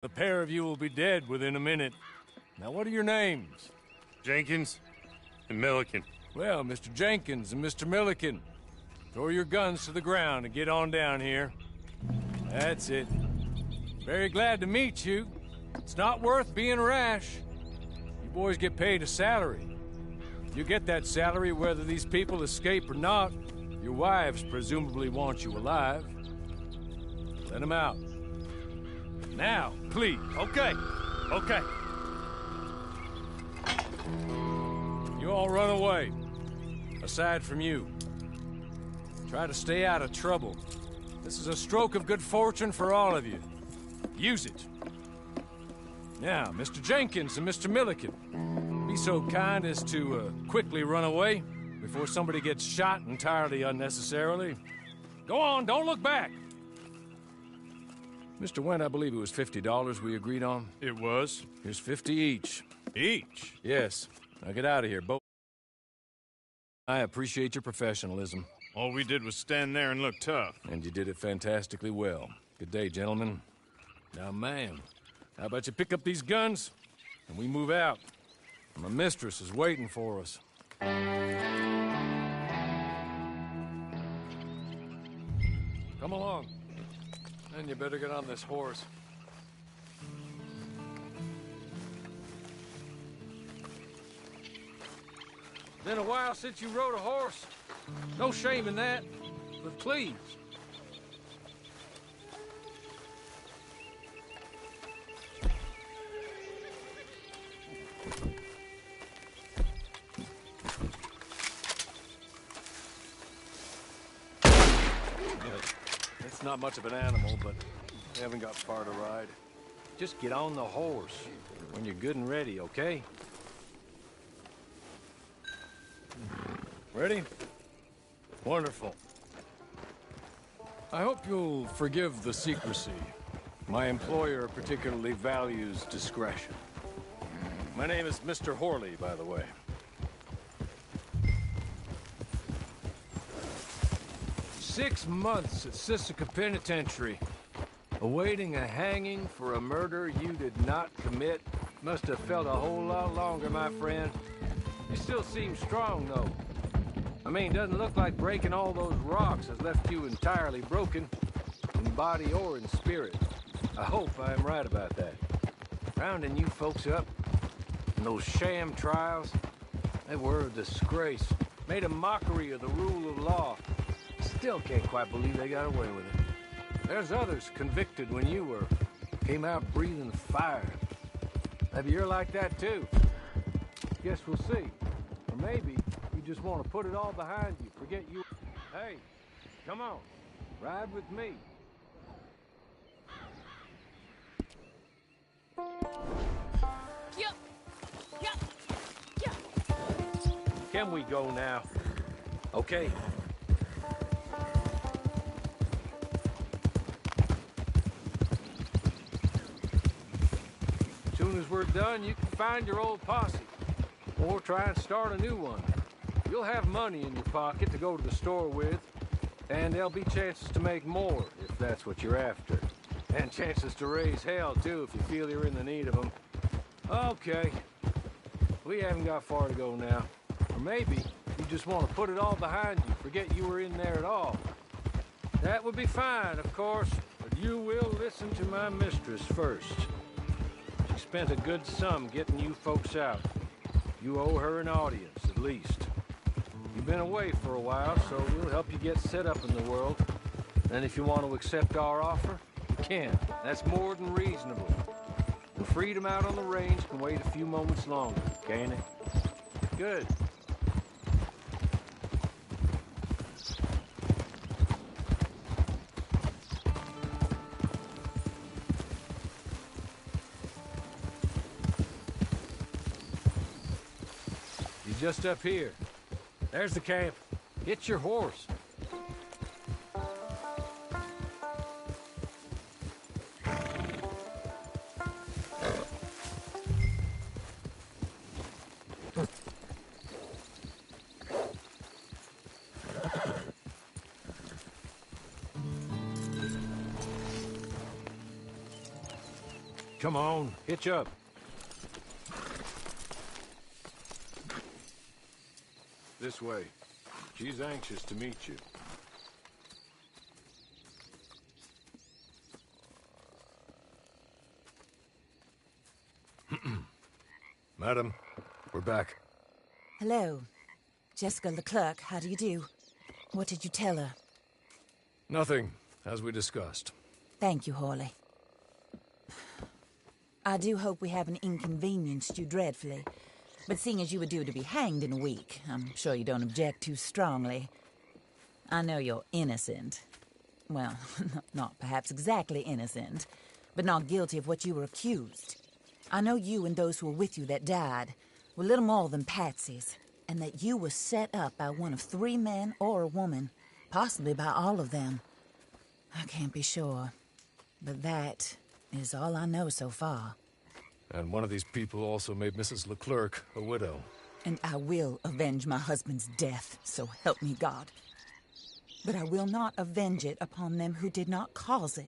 The pair of you will be dead within a minute. Now, what are your names? Jenkins and Milliken. Well, Mr. Jenkins and Mr. Milliken, throw your guns to the ground and get on down here. That's it. Very glad to meet you. It's not worth being rash. You boys get paid a salary. You get that salary whether these people escape or not. Your wives presumably want you alive. Let them out. Now, please. Okay. You all run away. Aside from you. Try to stay out of trouble. This is a stroke of good fortune for all of you. Use it. Now, Mr. Jenkins and Mr. Milliken, be so kind as to quickly run away before somebody gets shot entirely unnecessarily. Go on, don't look back. Mr. Wendt, I believe it was $50 we agreed on. It was. Here's 50 each. Each? Yes. Now get out of here, both. I appreciate your professionalism. All we did was stand there and look tough. And you did it fantastically well. Good day, gentlemen. Now, ma'am, how about you pick up these guns and we move out? My mistress is waiting for us. Come along. And you better get on this horse. Been a while since you rode a horse. No shame in that, but please. It's not much of an animal, but we haven't got far to ride. Just get on the horse when you're good and ready, okay? Ready? Wonderful. I hope you'll forgive the secrecy. My employer particularly values discretion. My name is Mr. Horley, by the way. 6 months at Sisika Penitentiary, awaiting a hanging for a murder you did not commit. Must have felt a whole lot longer, my friend. You still seem strong, though. I mean, doesn't look like breaking all those rocks has left you entirely broken, in body or in spirit. I hope I am right about that. Rounding you folks up, and those sham trials, they were a disgrace. Made a mockery of the rule of law. Still can't quite believe they got away with it. There's others convicted when you were. Came out breathing fire. Maybe you're like that too. Guess we'll see. Or maybe you just want to put it all behind you. Forget you. Hey, come on. Ride with me. Can we go now? Okay. As soon as we're done, you can find your old posse. Or try and start a new one. You'll have money in your pocket to go to the store with, and there'll be chances to make more, if that's what you're after. And chances to raise hell, too, if you feel you're in the need of them. Okay. We haven't got far to go now. Or maybe you just want to put it all behind you, forget you were in there at all. That would be fine, of course, but you will listen to my mistress first. She spent a good sum getting you folks out. You owe her an audience, at least. You've been away for a while, so we'll help you get set up in the world. And if you want to accept our offer, you can. That's more than reasonable. The freedom out on the range can wait a few moments longer, can't it? Good. Just up here. There's the camp. Get your horse. Come on, hitch up. This way. She's anxious to meet you. Madam, we're back. Hello. Jessica Leclerc, how do you do? What did you tell her? Nothing, as we discussed. Thank you, Hawley. I do hope we haven't inconvenienced you dreadfully. But seeing as you were due to be hanged in a week, I'm sure you don't object too strongly. I know you're innocent. Well, not perhaps exactly innocent, but not guilty of what you were accused. I know you and those who were with you that died were little more than patsies, and that you were set up by one of 3 men or a woman, possibly by all of them. I can't be sure, but that is all I know so far. And one of these people also made Mrs. Leclerc a widow. And I will avenge my husband's death, so help me God. But I will not avenge it upon them who did not cause it.